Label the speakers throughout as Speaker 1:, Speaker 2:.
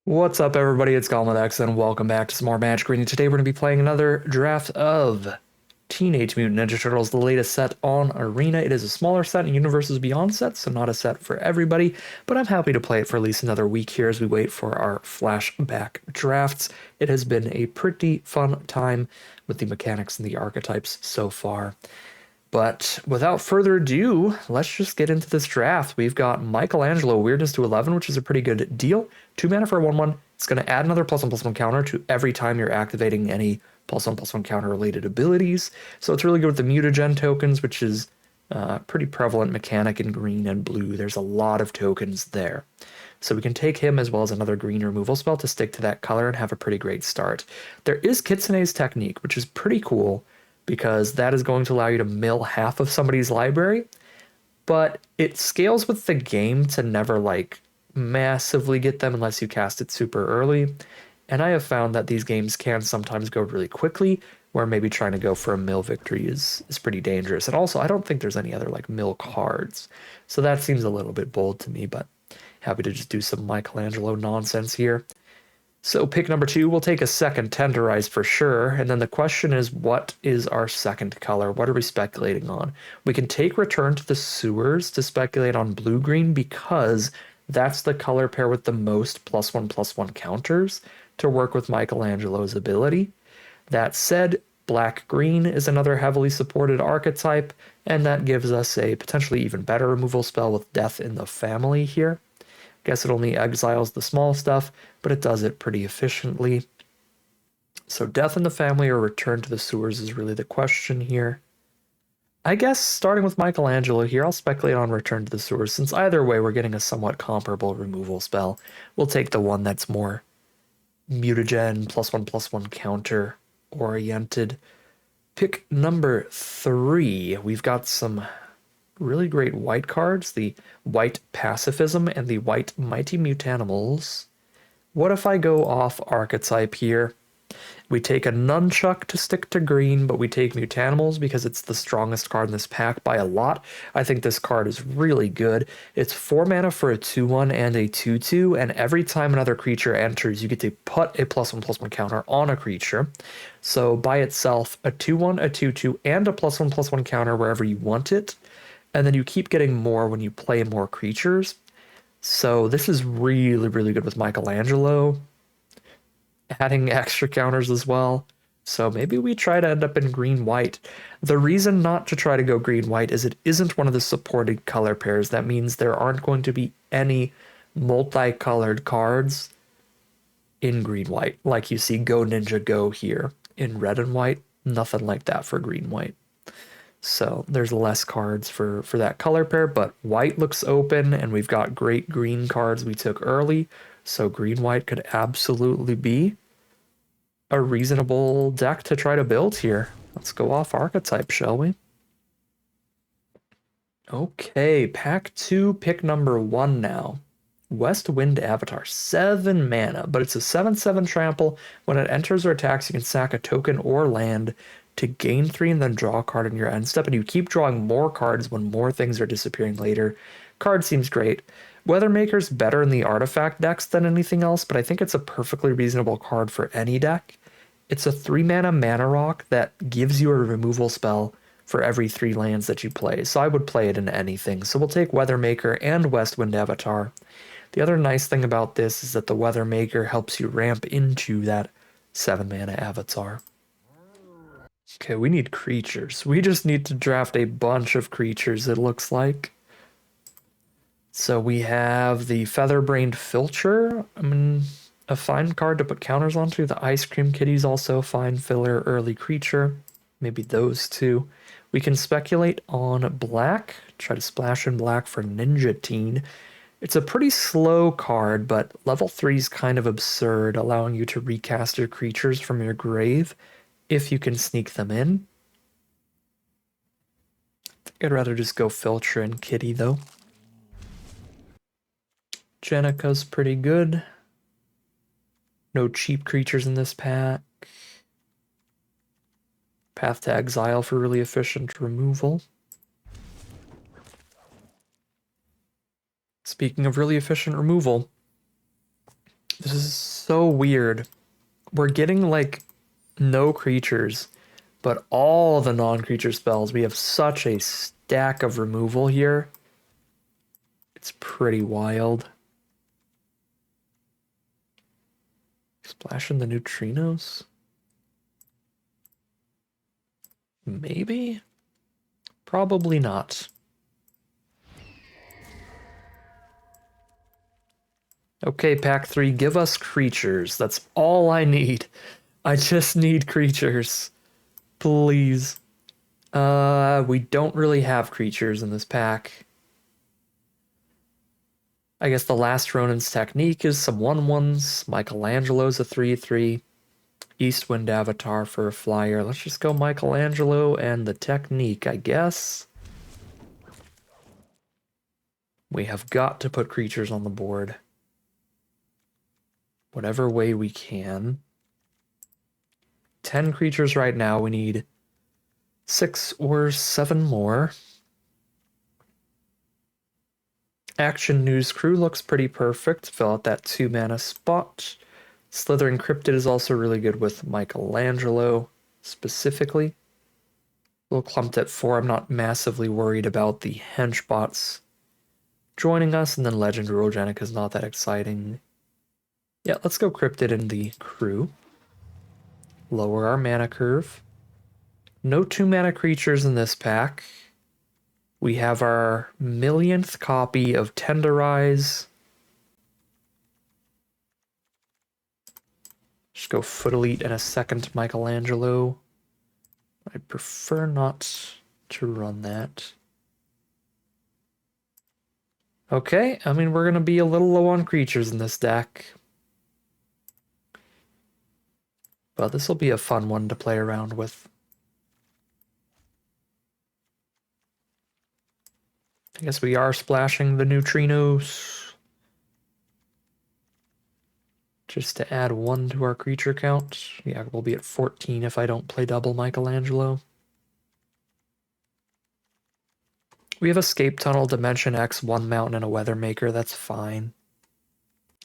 Speaker 1: What's up, everybody? It's Gone with X, and welcome back to some more Magic Reading. Today, we're going to be playing another draft of Teenage Mutant Ninja Turtles, the latest set on Arena. It is a smaller set and Universes Beyond set, so not a set for everybody, but I'm happy to play it for at least another week here as we wait for our flashback drafts. It has been a pretty fun time with the mechanics and the archetypes so far. But without further ado, let's just get into this draft. We've got Michelangelo, Weirdness to 11, which is a pretty good deal. 2 mana for a 1/1. It's going to add another +1/+1 counter to every time you're activating any +1/+1 counter related abilities. So it's really good with the mutagen tokens, which is a pretty prevalent mechanic in green and blue. There's a lot of tokens there. So we can take him as well as another green removal spell to stick to that color and have a pretty great start. There is Kitsune's Technique, which is pretty cool because that is going to allow you to mill half of somebody's library, but it scales with the game to never like massively get them unless you cast it super early. And I have found that these games can sometimes go really quickly, where maybe trying to go for a mill victory is pretty dangerous. And also, I don't think there's any other like mill cards. So that seems a little bit bold to me, but happy to just do some Michelangelo nonsense here. So pick number 2, we'll take a second Tenderize for sure. And then the question is, what is our second color? What are we speculating on? We can take Return to the Sewers to speculate on blue-green because that's the color pair with the most +1/+1 counters to work with Michelangelo's ability. That said, black-green is another heavily supported archetype, and that gives us a potentially even better removal spell with Death in the Family here. Guess it only exiles the small stuff, but it does it pretty efficiently. So Death in the Family or Return to the Sewers is really the question here. I guess starting with Michelangelo here, I'll speculate on Return to the Sewers, since either way we're getting a somewhat comparable removal spell. We'll take the one that's more mutagen, +1/+1 counter oriented. Pick number 3. We've got some really great white cards, the white Pacifism and the white Mighty Mutanimals. What if I go off archetype here? We take a Nunchuck to stick to green, but we take Mutanimals because it's the strongest card in this pack by a lot. I think this card is really good. It's 4 mana for a 2/1 and a 2/2, and every time another creature enters, you get to put a +1/+1 counter on a creature. So by itself, a 2/1, a 2/2, and a +1/+1 counter wherever you want it. And then you keep getting more when you play more creatures. So this is really, really good with Michelangelo. Adding extra counters as well. So maybe we try to end up in green-white. The reason not to try to go green-white is it isn't one of the supported color pairs. That means there aren't going to be any multicolored cards in green-white. Like you see Go Ninja Go here in red and white. Nothing like that for green-white. So there's less cards for that color pair, but white looks open, and we've got great green cards we took early, so green-white could absolutely be a reasonable deck to try to build here. Let's go off archetype, shall we? Okay, pack 2, pick number 1 now. West Wind Avatar, 7 mana, but it's a 7/7 trample. When it enters or attacks, you can sack a token or land to gain 3 and then draw a card in your end step, and you keep drawing more cards when more things are disappearing later. Card seems great. Weathermaker's better in the artifact decks than anything else, but I think it's a perfectly reasonable card for any deck. It's a 3 mana rock that gives you a removal spell for every 3 lands that you play, so I would play it in anything. So we'll take Weathermaker and West Wind Avatar. The other nice thing about this is that the Weathermaker helps you ramp into that 7 mana avatar. Okay, we need creatures. We just need to draft a bunch of creatures, it looks like. So we have the Featherbrained Filcher. I mean, a fine card to put counters onto. The Ice Cream Kitty's also a fine filler early creature. Maybe those two. We can speculate on black. Try to splash in black for Ninja Teen. It's a pretty slow card, but level 3 is kind of absurd, allowing you to recast your creatures from your grave if you can sneak them in. I think I'd rather just go Filcher and Kitty, though. Jenica's pretty good. No cheap creatures in this pack. Path to Exile for really efficient removal. Speaking of really efficient removal, This is so weird. We're getting like no creatures, but all the non-creature spells. We have such a stack of removal here. It's pretty wild. Splashing the neutrinos? Maybe? Probably not. Okay, pack 3, give us creatures. That's all I need. I just need creatures. Please. We don't really have creatures in this pack. I guess the last Ronin's Technique is some 1/1s. Michelangelo's a 3/3. Eastwind Avatar for a flyer. Let's just go Michelangelo and the Technique, I guess. We have got to put creatures on the board. Whatever way we can. 10 creatures right now. We need 6 or 7 more. Action News Crew looks pretty perfect. Fill out that 2 mana spot. Slithering Cryptid is also really good with Michelangelo, specifically. A little clumped at 4. I'm not massively worried about the henchbots joining us, and then Legend Urogenic is not that exciting. Yeah, let's go Cryptid in the crew. Lower our mana curve. No 2 mana creatures in this pack. We have our millionth copy of Tenderize. Just go Foot Elite and a second Michelangelo. I'd prefer not to run that. Okay, I mean, we're going to be a little low on creatures in this deck. But this will be a fun one to play around with. I guess we are splashing the neutrinos. Just to add 1 to our creature count. Yeah, we'll be at 14 if I don't play double Michelangelo. We have Escape Tunnel, Dimension X, 1 Mountain, and a Weathermaker. That's fine.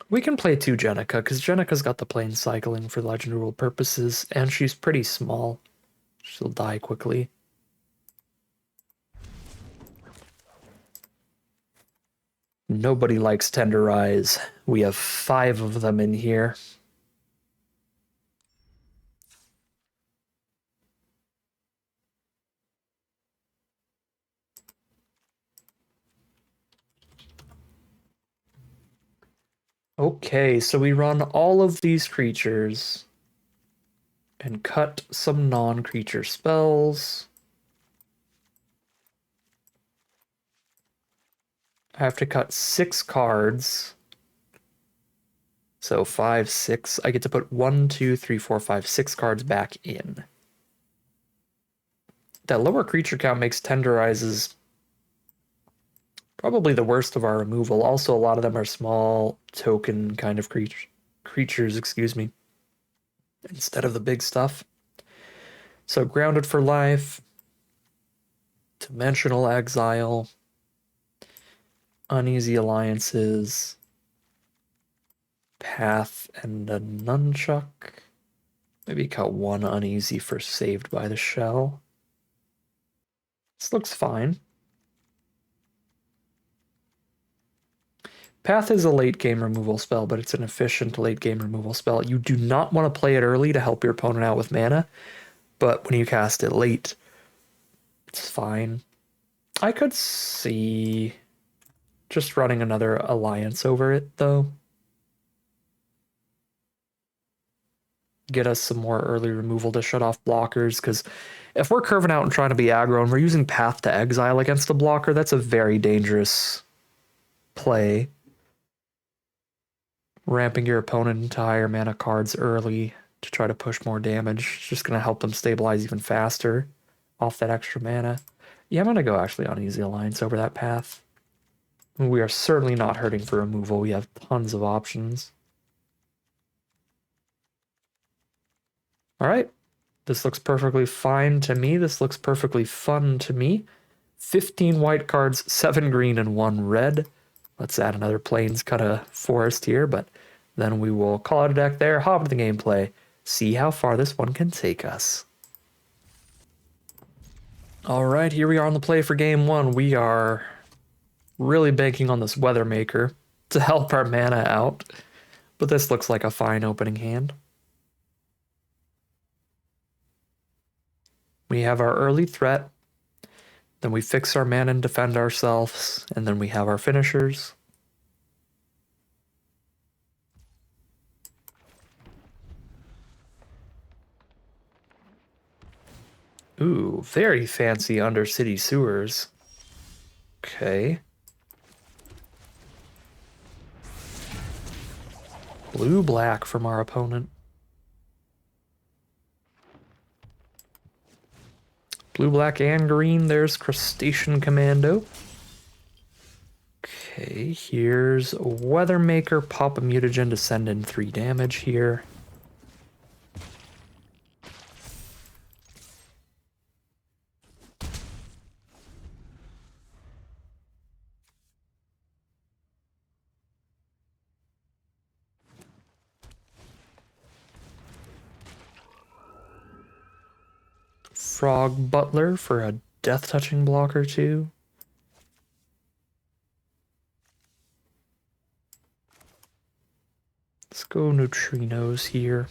Speaker 1: We can play 2 Jenica, because Jenica's got the plane cycling for Legend Rule purposes, and she's pretty small. She'll die quickly. Nobody likes Tenderize. We have 5 of them in here. Okay, so we run all of these creatures and cut some non-creature spells. I have to cut 6 cards. So 5, 6. I get to put 1, 2, 3, 4, 5, 6 cards back in. That lower creature count makes Tenderizes probably the worst of our removal. Also, a lot of them are small token kind of creatures, excuse me, instead of the big stuff. So Grounded for Life, Dimensional Exile, Uneasy Alliances, Path, and a Nunchuck. Maybe cut 1 Uneasy for Saved by the Shell. This looks fine. Path is a late game removal spell, but it's an efficient late game removal spell. You do not want to play it early to help your opponent out with mana, but when you cast it late, it's fine. I could see just running another Alliance over it, though. Get us some more early removal to shut off blockers, because if we're curving out and trying to be aggro and we're using Path to Exile against a blocker, that's a very dangerous play. Ramping your opponent into higher mana cards early to try to push more damage. It's just going to help them stabilize even faster off that extra mana. Yeah, I'm going to go actually Uneasy Alliance over that Path. We are certainly not hurting for removal. We have tons of options. All right. This looks perfectly fine to me. This looks perfectly fun to me. 15 white cards, 7 green, and 1 red. Let's add another Plains, cut a forest here, but Then we will call it a deck there, hop into the gameplay, see how far this one can take us. All right, here we are on the play for game one. We are really banking on this Weather Maker to help our mana out, but this looks like a fine opening hand. We have our early threat, then we fix our mana and defend ourselves, and then we have our finishers. Ooh, very fancy Undercity Sewers. Okay. Blue-black from our opponent. Blue, black, and green. There's Crustacean Commando. Okay, here's Weathermaker. Pop a mutagen to send in 3 damage here. Frog Butler for a death touching block or 2. Let's go neutrinos here.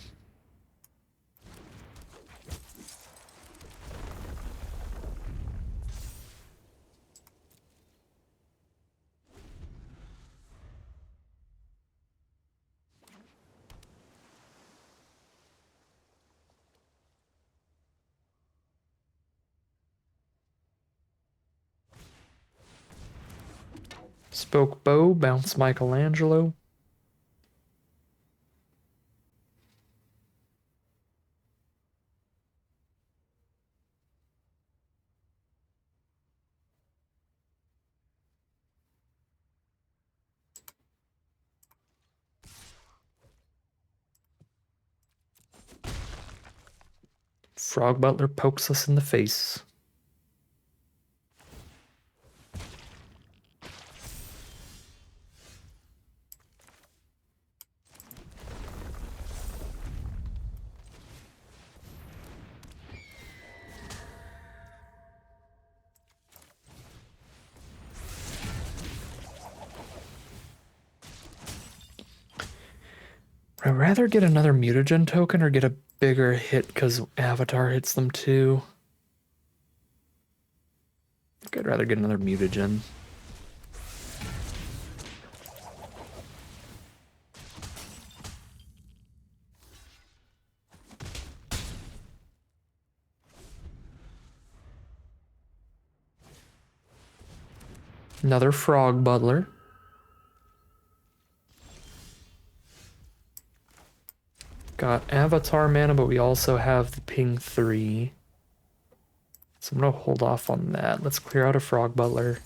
Speaker 1: Spoke Bow, bounce Michelangelo. Frog Butler pokes us in the face. I'd rather get another mutagen token or get a bigger hit because Avatar hits them too. I think I'd rather get another mutagen. Another Frog Butler. Got Avatar mana, but we also have the ping 3. So I'm going to hold off on that. Let's clear out a Frog Butler.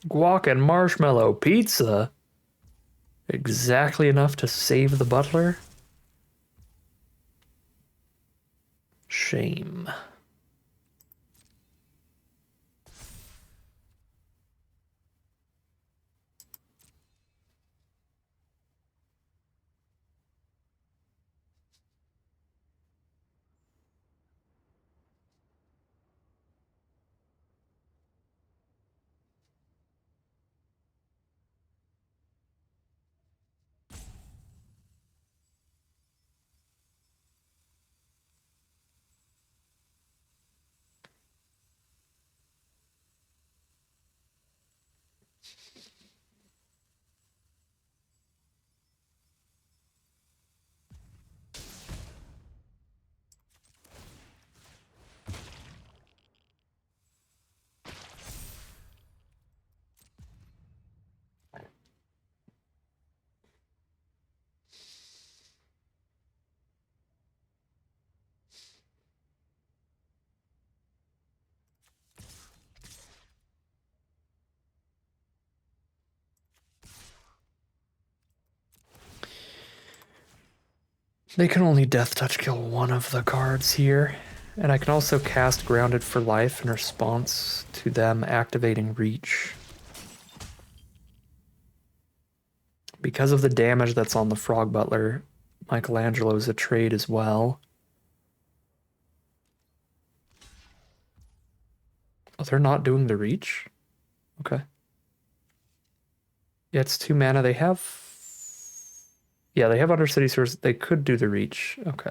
Speaker 1: Guac and marshmallow pizza. Exactly enough to save the butler. Shame. They can only death touch kill one of the cards here, and I can also cast Grounded for Life in response to them activating Reach. Because of the damage that's on the Frog Butler, Michelangelo's a trade as well. Oh, they're not doing the reach? Okay. Yeah, it's 2 mana. They have... Yeah, they have Undercity Sewers. They could do the reach. Okay.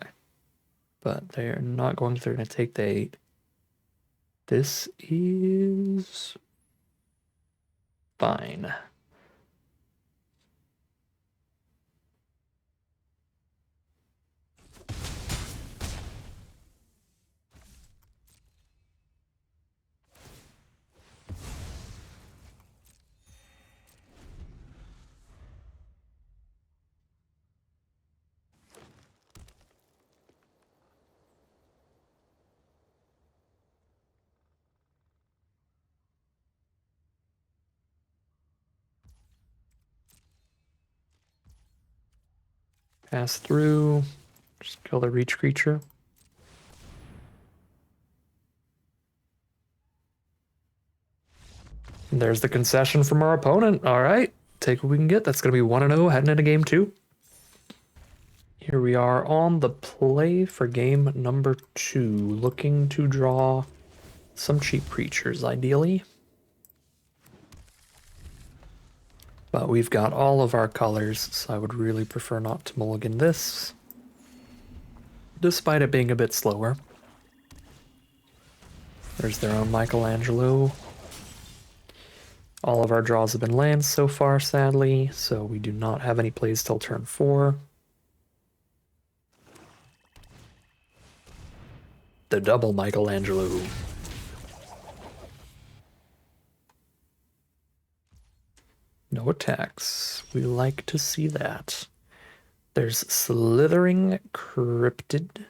Speaker 1: But they're not going to. They're going to take the 8. This is... fine. Pass through. Just kill the reach creature. And there's the concession from our opponent. All right. Take what we can get. That's going to be 1-0 heading into game 2. Here we are on the play for game number 2. Looking to draw some cheap creatures, ideally. But we've got all of our colors, so I would really prefer not to mulligan this, despite it being a bit slower. There's their own Michelangelo. All of our draws have been lands so far, sadly, so we do not have any plays till turn 4. The double Michelangelo. No attacks. We like to see that. There's Slithering Cryptid.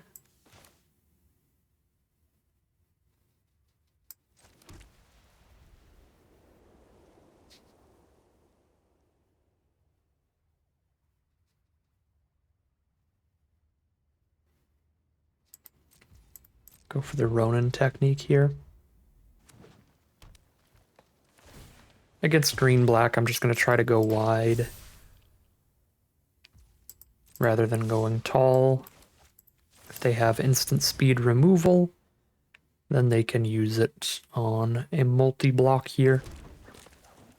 Speaker 1: Go for the Ronin technique here. Against green-black, I'm just going to try to go wide rather than going tall. If they have instant speed removal, then they can use it on a multi-block here.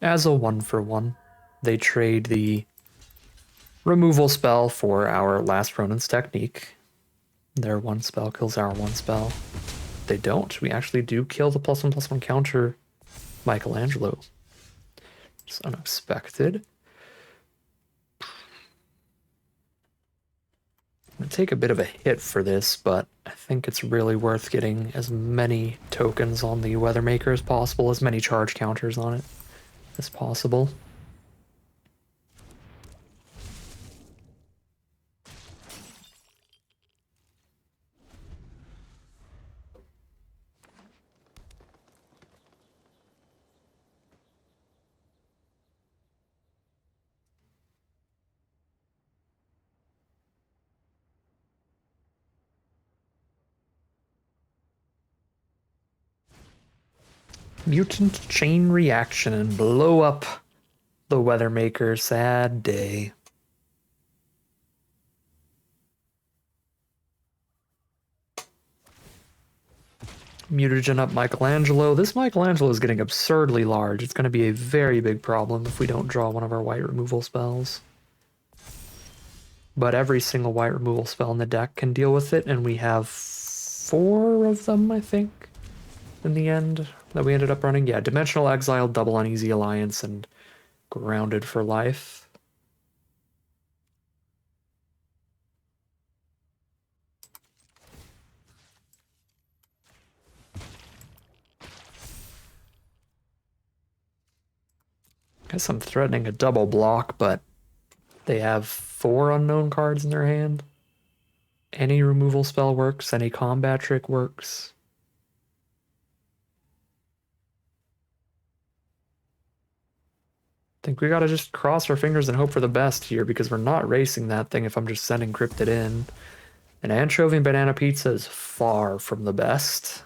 Speaker 1: As a 1-for-1, they trade the removal spell for our last Ronin's technique. Their 1 spell kills our 1 spell. They don't. We actually do kill the +1/+1 counter Michelangelo. It's unexpected. I'm going to take a bit of a hit for this, but I think it's really worth getting as many tokens on the Weathermaker as possible, as many charge counters on it as possible. Mutant Chain Reaction and blow up the Weathermaker. Sad day. Mutagen up Michelangelo. This Michelangelo is getting absurdly large. It's going to be a very big problem if we don't draw one of our white removal spells. But every single white removal spell in the deck can deal with it, and we have 4 of them, I think, in the end, that we ended up running. Yeah, Dimensional Exile, Double Uneasy Alliance, and Grounded for Life. Guess I'm threatening a double block, but they have 4 unknown cards in their hand. Any removal spell works, any combat trick works. I think we gotta just cross our fingers and hope for the best here, because we're not racing that thing if I'm just sending Cryptid in. An Anchovy and Banana Pizza is far from the best.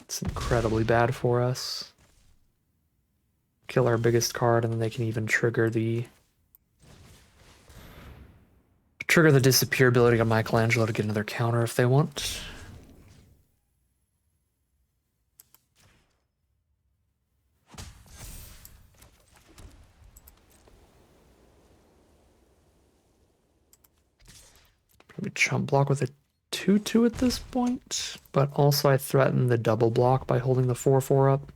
Speaker 1: It's incredibly bad for us. kill our biggest card, and then they can even trigger the disappear ability on Michelangelo to get another counter if they want. We chump block with a 2/2 at this point, but also I threaten the double block by holding the 4/4 up.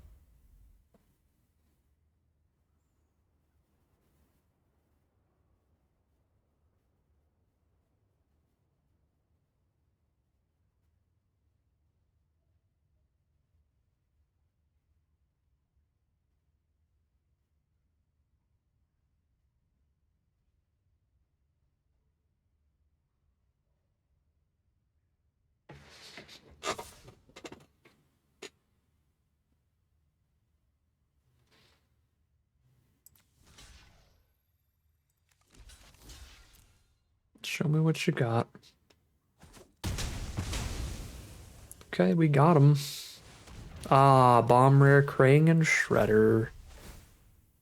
Speaker 1: Show me what you got. Okay, we got him. Ah, Bomb Rare, Krang, and Shredder.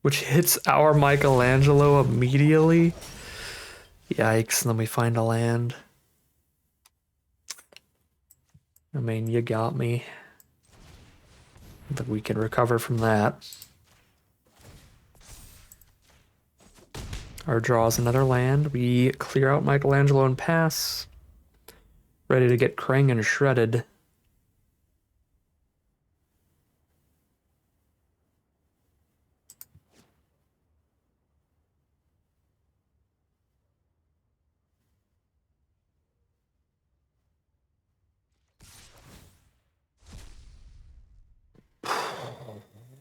Speaker 1: Which hits our Michelangelo immediately. Yikes, and then we find a land. I mean, you got me. But we can recover from that. Our draw is another land. We clear out Michelangelo and pass. Ready to get Krang and shredded.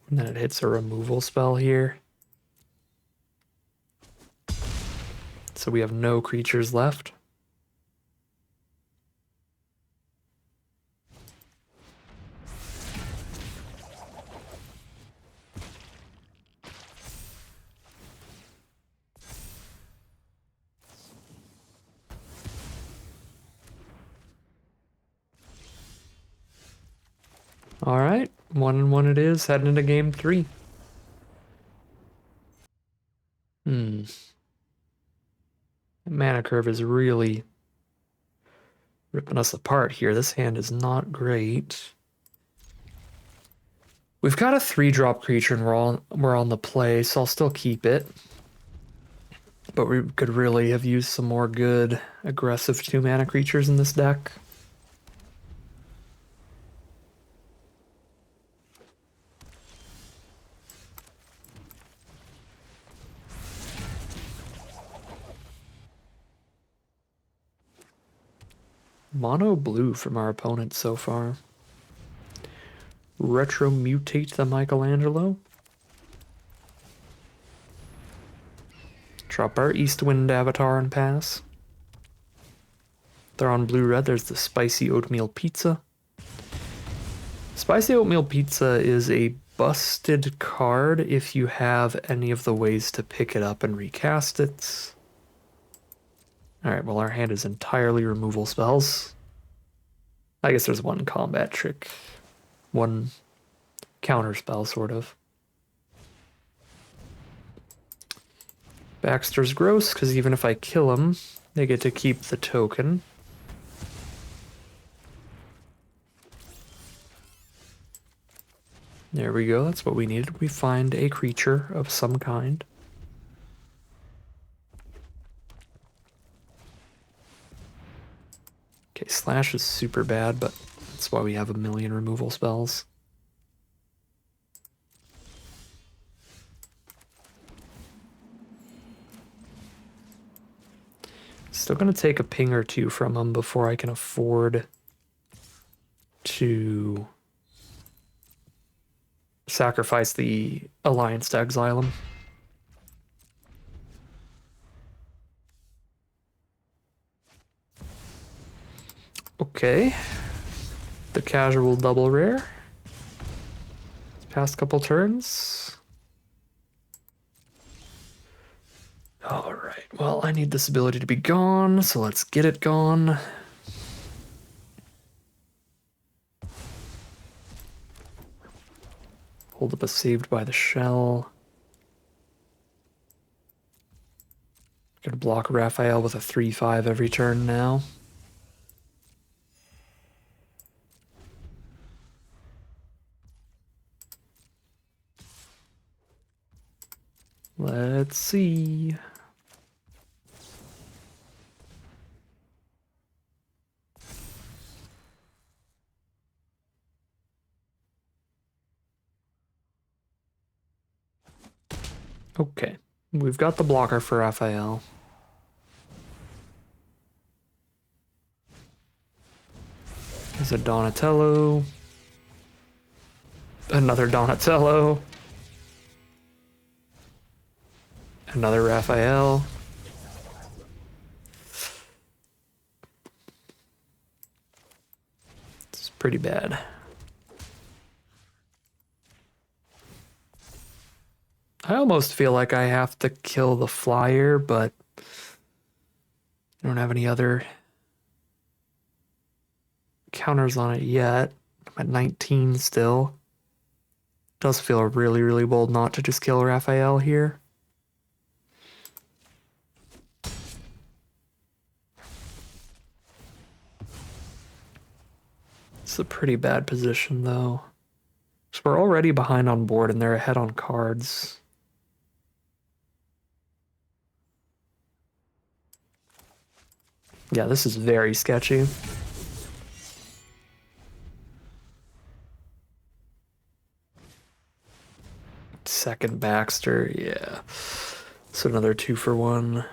Speaker 1: And then it hits a removal spell here. So we have no creatures left. All right, 1-1 it is, heading into game 3. The mana curve is really ripping us apart here. This hand is not great. We've got a 3-drop creature and we're on the play, so I'll still keep it. But we could really have used some more good aggressive 2-mana creatures in this deck. Mono blue from our opponent so far. Retro mutate the Michelangelo. Drop our Eastwind avatar and pass. They're on blue-red. There's the spicy oatmeal pizza. Spicy oatmeal pizza is a busted card if you have any of the ways to pick it up and recast it. Alright, well our hand is entirely removal spells. I guess there's one combat trick. One counter spell, sort of. Baxter's gross, because even if I kill him, they get to keep the token. There we go, that's what we needed. We find a creature of some kind. Okay, Slash is super bad, but that's why we have a million removal spells. Still gonna take a ping or two from him before I can afford to sacrifice the Alliance to exile him. Okay. The casual double rare. Past couple turns. Alright, well, I need this ability to be gone, so let's get it gone. Hold up a Saved by the Shell. Gonna block Raphael with a 3/5 every turn now. Let's see. Okay, we've got the blocker for Raphael. There's a Donatello. Another Donatello. Another Raphael. It's pretty bad. I almost feel like I have to kill the flyer, but I don't have any other counters on it yet. I'm at 19 still. Does feel really, really bold not to just kill Raphael here. It's a pretty bad position, though. So we're already behind on board, and they're ahead on cards. Yeah, this is very sketchy. Second Baxter, yeah. So another 2-for-1.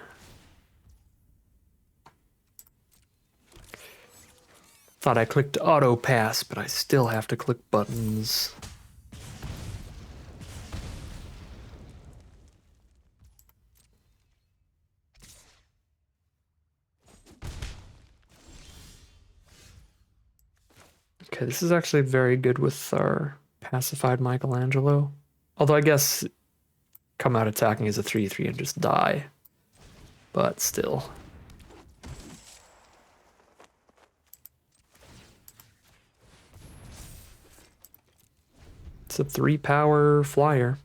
Speaker 1: Thought I clicked auto pass, but I still have to click buttons. Okay, this is actually very good with our pacified Michelangelo. Although I guess come out attacking as a 3/3 and just die. But still. It's a 3-power flyer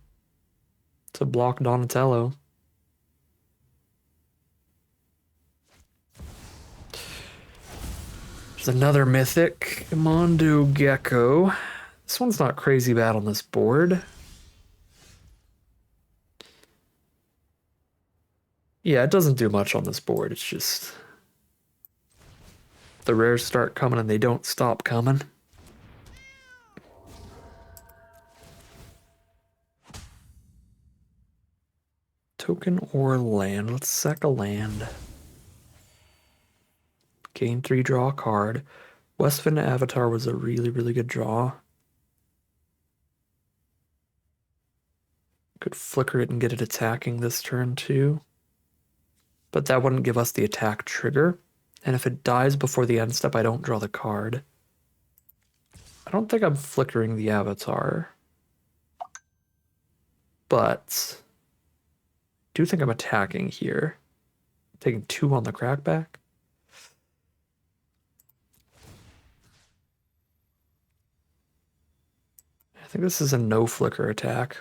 Speaker 1: to block Donatello. There's another mythic, Mondo Gecko. This one's not crazy bad on this board. Yeah, it doesn't do much on this board. It's just the rares start coming and they don't stop coming. Token or land. Let's sack a land. Gain 3, draw a card. Westfin Avatar was a really, really good draw. Could flicker it and get it attacking this turn too. But that wouldn't give us the attack trigger. And if it dies before the end step, I don't draw the card. I don't think I'm flickering the Avatar. But I do think I'm attacking here. Taking 2 on the crackback. I think this is a no flicker attack.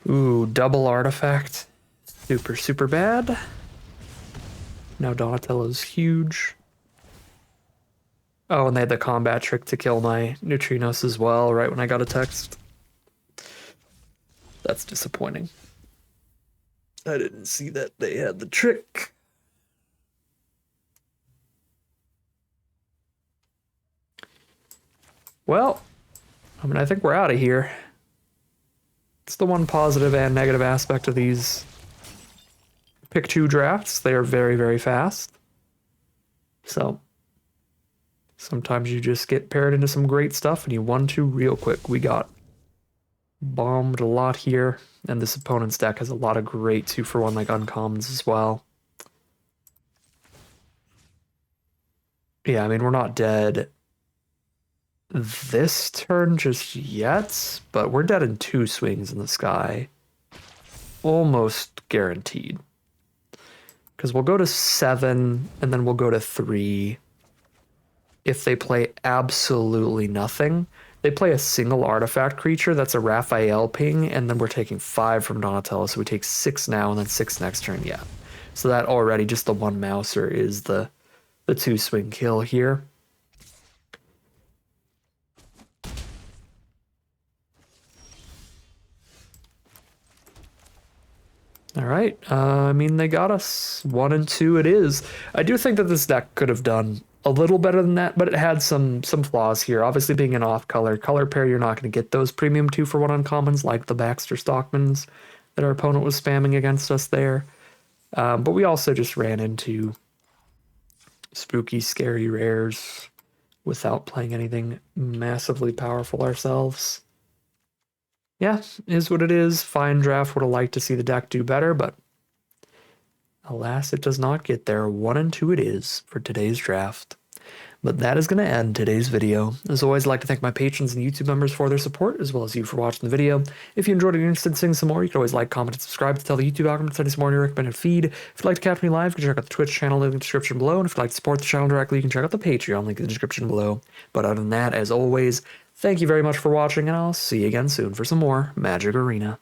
Speaker 1: Ooh, double artifact. Super, super bad. Now Donatello's huge. Oh, and they had the combat trick to kill my neutrinos as well, right when I got a text. That's disappointing. I didn't see that they had the trick. Well, I mean, I think we're out of here. It's the one positive and negative aspect of these pick 2 drafts. They are very, very fast. So sometimes you just get paired into some great stuff and you 1-2 real quick. We got bombed a lot here, and this opponent's deck has a lot of great 2-for-1 like uncommons as well. Yeah, I mean, we're not dead this turn just yet, but we're dead in 2 swings in the sky. almost guaranteed. Because we'll go to 7, and then we'll go to 3 if they play absolutely nothing. They play a single artifact creature that's a Raphael ping, and then we're taking 5 from Donatello, so we take 6 now and then 6 next turn, yeah. So that already, just the 1 Mouser is the 2 swing kill here. All right, I mean, they got us. 1 and 2 it is. I do think that this deck could have done a little better than that, but it had some flaws here. Obviously, being an off-color pair, you're not going to get those premium 2-for-1 uncommons like the Baxter Stockmans that our opponent was spamming against us there. But we also just ran into spooky, scary rares without playing anything massively powerful ourselves. Yeah, is what it is. Fine draft. Would have liked to see the deck do better, but alas, it does not get there. 1 and 2 it is for today's draft. But that is going to end today's video. As always, I'd like to thank my patrons and YouTube members for their support, as well as you for watching the video. If you enjoyed it and you're interested in seeing some more, you can always like, comment, and subscribe to tell the YouTube algorithm to send us more in your recommended feed. If you'd like to catch me live, you can check out the Twitch channel link in the description below. And if you'd like to support the channel directly, you can check out the Patreon link in the description below. But other than that, as always, thank you very much for watching, and I'll see you again soon for some more Magic Arena.